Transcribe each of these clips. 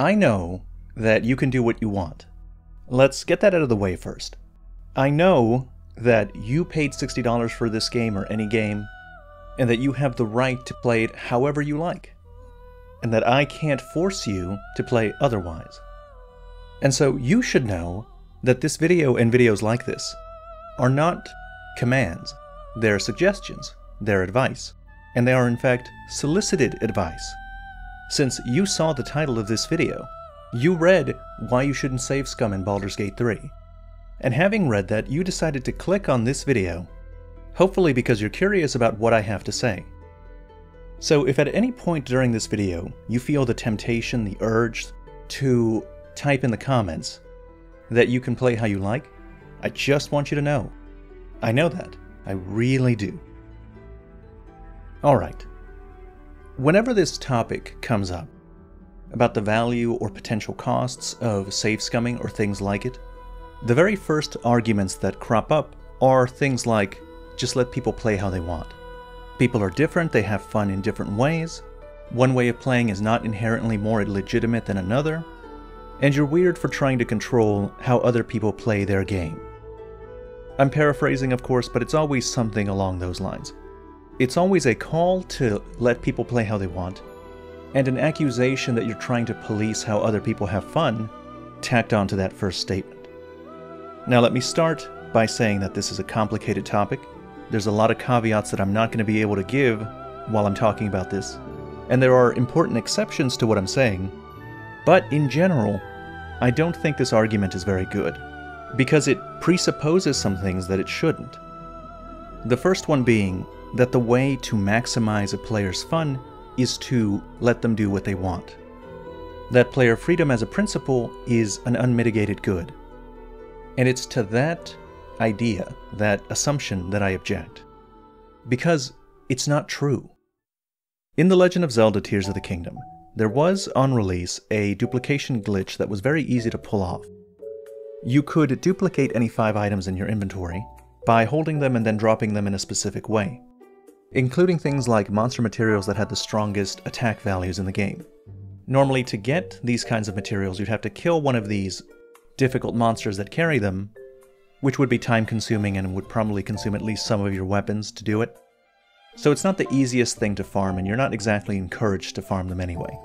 I know that you can do what you want. Let's get that out of the way first. I know that you paid $60 for this game or any game, and that you have the right to play it however you like, and that I can't force you to play otherwise. And so you should know that this video and videos like this are not commands, they're suggestions, they're advice, and they are in fact solicited advice. Since you saw the title of this video, you read why you shouldn't save Scum in Baldur's Gate 3. And having read that, you decided to click on this video, hopefully because you're curious about what I have to say. So if at any point during this video you feel the temptation, the urge to type in the comments that you can play how you like, I just want you to know. I know that. I really do. Alright. Whenever this topic comes up, about the value or potential costs of save scumming or things like it, the very first arguments that crop up are things like, just let people play how they want. People are different, they have fun in different ways, one way of playing is not inherently more legitimate than another, and you're weird for trying to control how other people play their game. I'm paraphrasing, of course, but it's always something along those lines. It's always a call to let people play how they want, and an accusation that you're trying to police how other people have fun tacked onto that first statement. Now let me start by saying that this is a complicated topic. There's a lot of caveats that I'm not going to be able to give while I'm talking about this, and there are important exceptions to what I'm saying, but in general, I don't think this argument is very good, because it presupposes some things that it shouldn't. The first one being that the way to maximize a player's fun is to let them do what they want. That player freedom as a principle is an unmitigated good. And it's to that idea, that assumption, that I object. Because it's not true. In The Legend of Zelda Tears of the Kingdom, there was, on release, a duplication glitch that was very easy to pull off. You could duplicate any 5 items in your inventory by holding them and then dropping them in a specific way, including things like monster materials that had the strongest attack values in the game. Normally, to get these kinds of materials, you'd have to kill one of these difficult monsters that carry them, which would be time-consuming and would probably consume at least some of your weapons to do it. So it's not the easiest thing to farm, and you're not exactly encouraged to farm them anyway.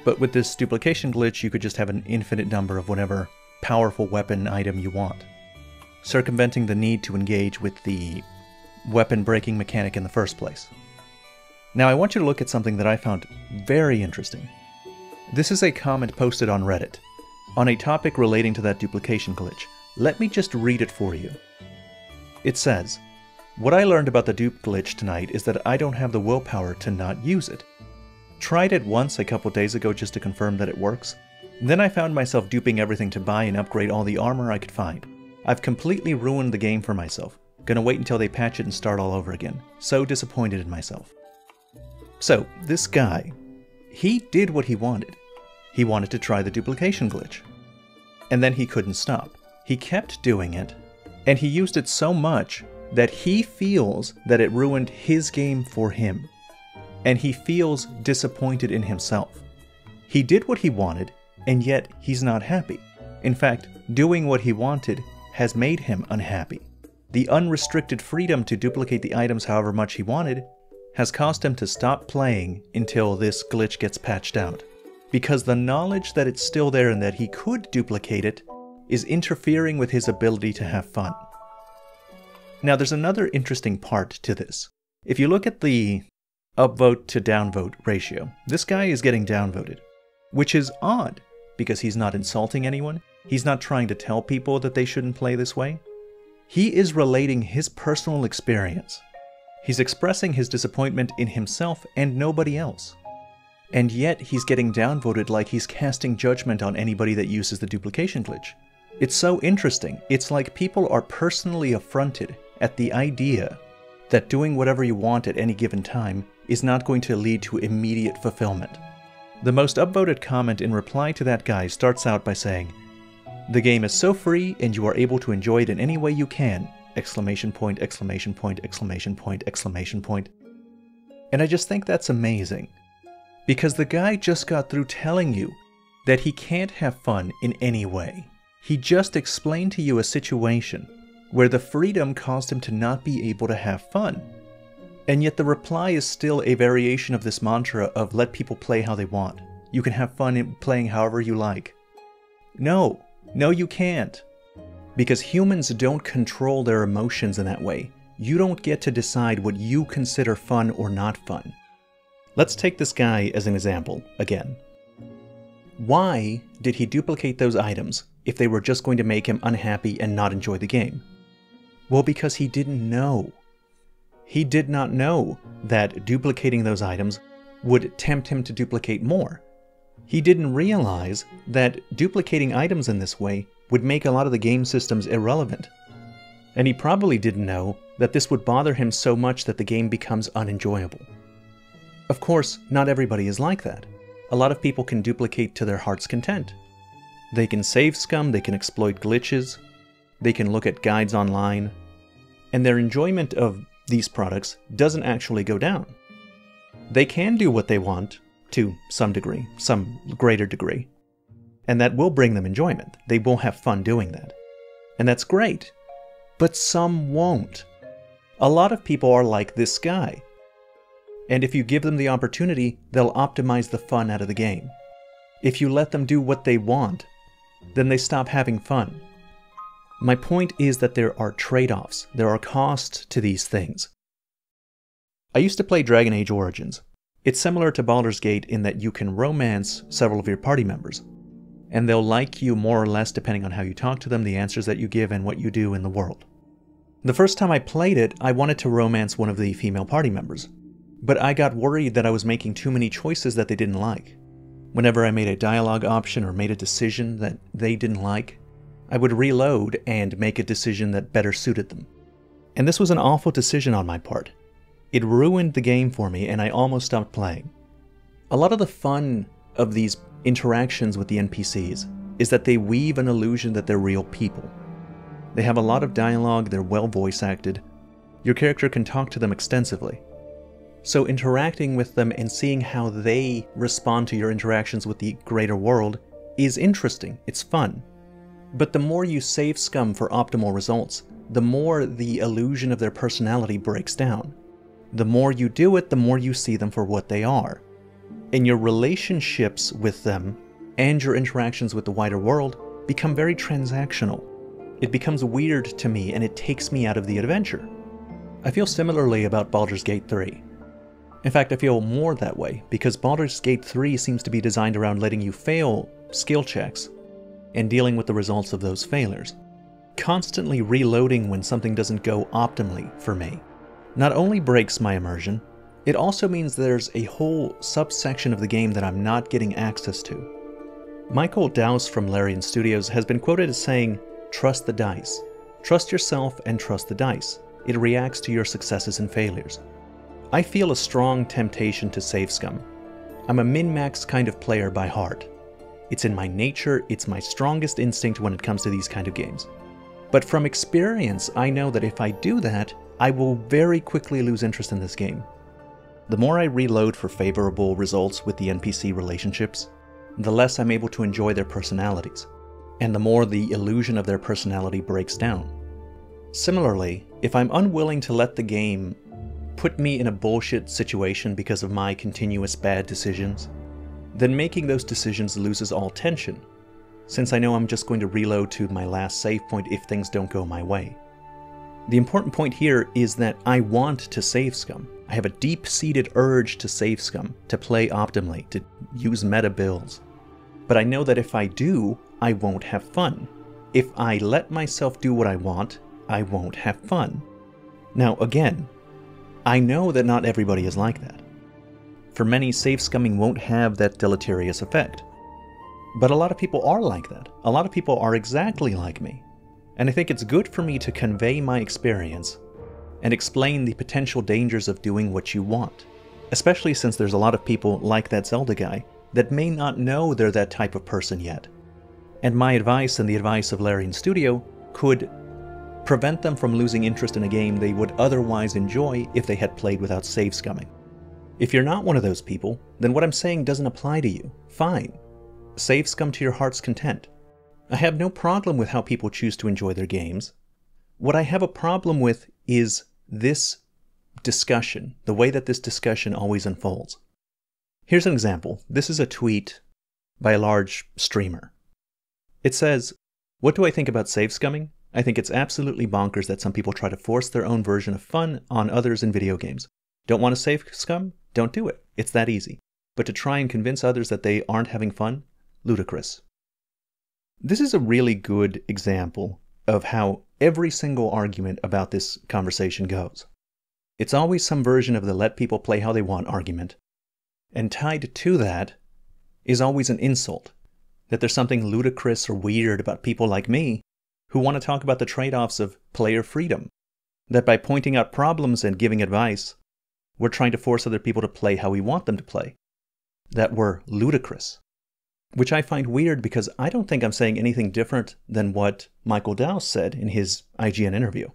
But with this duplication glitch, you could just have an infinite number of whatever powerful weapon item you want, circumventing the need to engage with the weapon breaking mechanic in the first place. Now I want you to look at something that I found very interesting. This is a comment posted on Reddit, on a topic relating to that duplication glitch. Let me just read it for you. It says, "What I learned about the dupe glitch tonight is that I don't have the willpower to not use it. Tried it once a couple days ago just to confirm that it works. Then I found myself duping everything to buy and upgrade all the armor I could find. I've completely ruined the game for myself. Gonna wait until they patch it and start all over again. So disappointed in myself." So, this guy, he did what he wanted. He wanted to try the duplication glitch. And then he couldn't stop. He kept doing it, and he used it so much that he feels that it ruined his game for him. And he feels disappointed in himself. He did what he wanted, and yet he's not happy. In fact, doing what he wanted has made him unhappy. The unrestricted freedom to duplicate the items however much he wanted has caused him to stop playing until this glitch gets patched out, because the knowledge that it's still there and that he could duplicate it is interfering with his ability to have fun. Now there's another interesting part to this. If you look at the upvote to downvote ratio, this guy is getting downvoted, which is odd because he's not insulting anyone, he's not trying to tell people that they shouldn't play this way. He is relating his personal experience. He's expressing his disappointment in himself and nobody else. And yet he's getting downvoted like he's casting judgment on anybody that uses the duplication glitch. It's so interesting. It's like people are personally affronted at the idea that doing whatever you want at any given time is not going to lead to immediate fulfillment. The most upvoted comment in reply to that guy starts out by saying, "The game is so free and you are able to enjoy it in any way you can!" Exclamation point, exclamation point, exclamation point, exclamation point. And I just think that's amazing. Because the guy just got through telling you, that he can't have fun in any way. He just explained to you a situation where the freedom caused him to not be able to have fun. And yet the reply is still a variation of this mantra of let people play how they want. You can have fun in playing however you like. No, you can't. Because humans don't control their emotions in that way. You don't get to decide what you consider fun or not fun. Let's take this guy as an example again. Why did he duplicate those items if they were just going to make him unhappy and not enjoy the game? Well, because he didn't know. He did not know that duplicating those items would tempt him to duplicate more. He didn't realize that duplicating items in this way would make a lot of the game systems irrelevant. And he probably didn't know that this would bother him so much that the game becomes unenjoyable. Of course, not everybody is like that. A lot of people can duplicate to their heart's content. They can save scum, they can exploit glitches, they can look at guides online, and their enjoyment of these products doesn't actually go down. They can do what they want to some degree, some greater degree, and that will bring them enjoyment. They will have fun doing that. And that's great. But some won't. A lot of people are like this guy. And if you give them the opportunity, they'll optimize the fun out of the game. If you let them do what they want, then they stop having fun. My point is that there are trade-offs. There are costs to these things. I used to play Dragon Age Origins. It's similar to Baldur's Gate in that you can romance several of your party members, and they'll like you more or less depending on how you talk to them, the answers that you give, and what you do in the world. The first time I played it, I wanted to romance one of the female party members, but I got worried that I was making too many choices that they didn't like. Whenever I made a dialogue option or made a decision that they didn't like, I would reload and make a decision that better suited them. And this was an awful decision on my part. It ruined the game for me and I almost stopped playing. A lot of the fun of these interactions with the NPCs is that they weave an illusion that they're real people. They have a lot of dialogue, they're well voice acted. Your character can talk to them extensively. So interacting with them and seeing how they respond to your interactions with the greater world is interesting, it's fun. But the more you save scum for optimal results, the more the illusion of their personality breaks down. The more you do it, the more you see them for what they are. And your relationships with them and your interactions with the wider world become very transactional. It becomes weird to me and it takes me out of the adventure. I feel similarly about Baldur's Gate 3. In fact, I feel more that way because Baldur's Gate 3 seems to be designed around letting you fail skill checks and dealing with the results of those failures. Constantly reloading when something doesn't go optimally for me not only breaks my immersion, it also means there's a whole subsection of the game that I'm not getting access to. Michael Dowse from Larian Studios has been quoted as saying, "Trust the dice. Trust yourself and trust the dice. It reacts to your successes and failures." I feel a strong temptation to save scum. I'm a min-max kind of player by heart. It's in my nature, it's my strongest instinct when it comes to these kind of games. But from experience, I know that if I do that, I will very quickly lose interest in this game. The more I reload for favorable results with the NPC relationships, the less I'm able to enjoy their personalities, and the more the illusion of their personality breaks down. Similarly, if I'm unwilling to let the game put me in a bullshit situation because of my continuous bad decisions, then making those decisions loses all tension, since I know I'm just going to reload to my last save point if things don't go my way. The important point here is that I want to save scum. I have a deep-seated urge to save scum, to play optimally, to use meta builds. But I know that if I do, I won't have fun. If I let myself do what I want, I won't have fun. Now again, I know that not everybody is like that. For many, save scumming won't have that deleterious effect. But a lot of people are like that. A lot of people are exactly like me. And I think it's good for me to convey my experience and explain the potential dangers of doing what you want. Especially since there's a lot of people like that Zelda guy that may not know they're that type of person yet. And my advice and the advice of Larian Studio could prevent them from losing interest in a game they would otherwise enjoy if they had played without save scumming. If you're not one of those people, then what I'm saying doesn't apply to you. Fine. save scum to your heart's content. I have no problem with how people choose to enjoy their games. What I have a problem with is this discussion, the way that this discussion always unfolds. Here's an example. This is a tweet by a large streamer. It says, "What do I think about save scumming? I think it's absolutely bonkers that some people try to force their own version of fun on others in video games. Don't want to save scum? Don't do it. It's that easy. But to try and convince others that they aren't having fun? Ludicrous." This is a really good example of how every single argument about this conversation goes. It's always some version of the let people play how they want argument. And tied to that is always an insult, that there's something ludicrous or weird about people like me who want to talk about the trade-offs of player freedom, that by pointing out problems and giving advice, we're trying to force other people to play how we want them to play, that we're ludicrous. Which I find weird because I don't think I'm saying anything different than what Michael Dowse said in his IGN interview.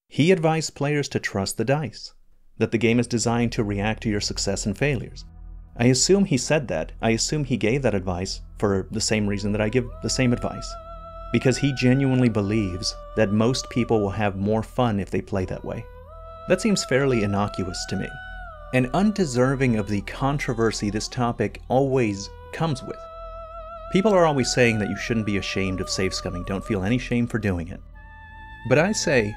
He advised players to trust the dice, that the game is designed to react to your success and failures. I assume he said that. I assume he gave that advice for the same reason that I give the same advice. Because he genuinely believes that most people will have more fun if they play that way. That seems fairly innocuous to me, and undeserving of the controversy this topic always comes with. People are always saying that you shouldn't be ashamed of save scumming, don't feel any shame for doing it. But I say,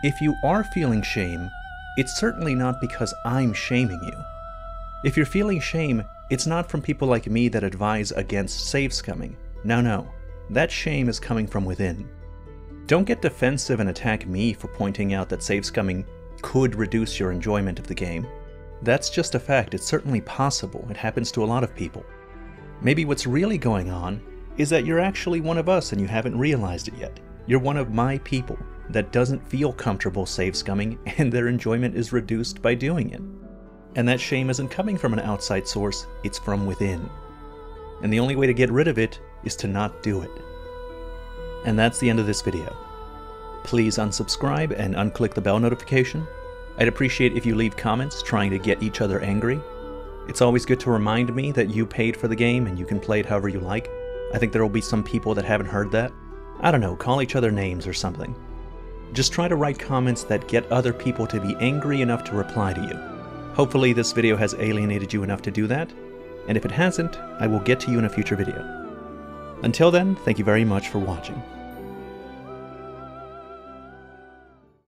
if you are feeling shame, it's certainly not because I'm shaming you. If you're feeling shame, it's not from people like me that advise against save scumming. No. That shame is coming from within. Don't get defensive and attack me for pointing out that save scumming could reduce your enjoyment of the game. That's just a fact. It's certainly possible. It happens to a lot of people. Maybe what's really going on is that you're actually one of us and you haven't realized it yet. You're one of my people that doesn't feel comfortable save scumming and their enjoyment is reduced by doing it. And that shame isn't coming from an outside source, it's from within. And the only way to get rid of it is to not do it. And that's the end of this video. Please unsubscribe and unclick the bell notification. I'd appreciate if you leave comments trying to get each other angry. It's always good to remind me that you paid for the game and you can play it however you like. I think there will be some people that haven't heard that. I don't know, call each other names or something. Just try to write comments that get other people to be angry enough to reply to you. Hopefully this video has alienated you enough to do that, and if it hasn't, I will get to you in a future video. Until then, thank you very much for watching.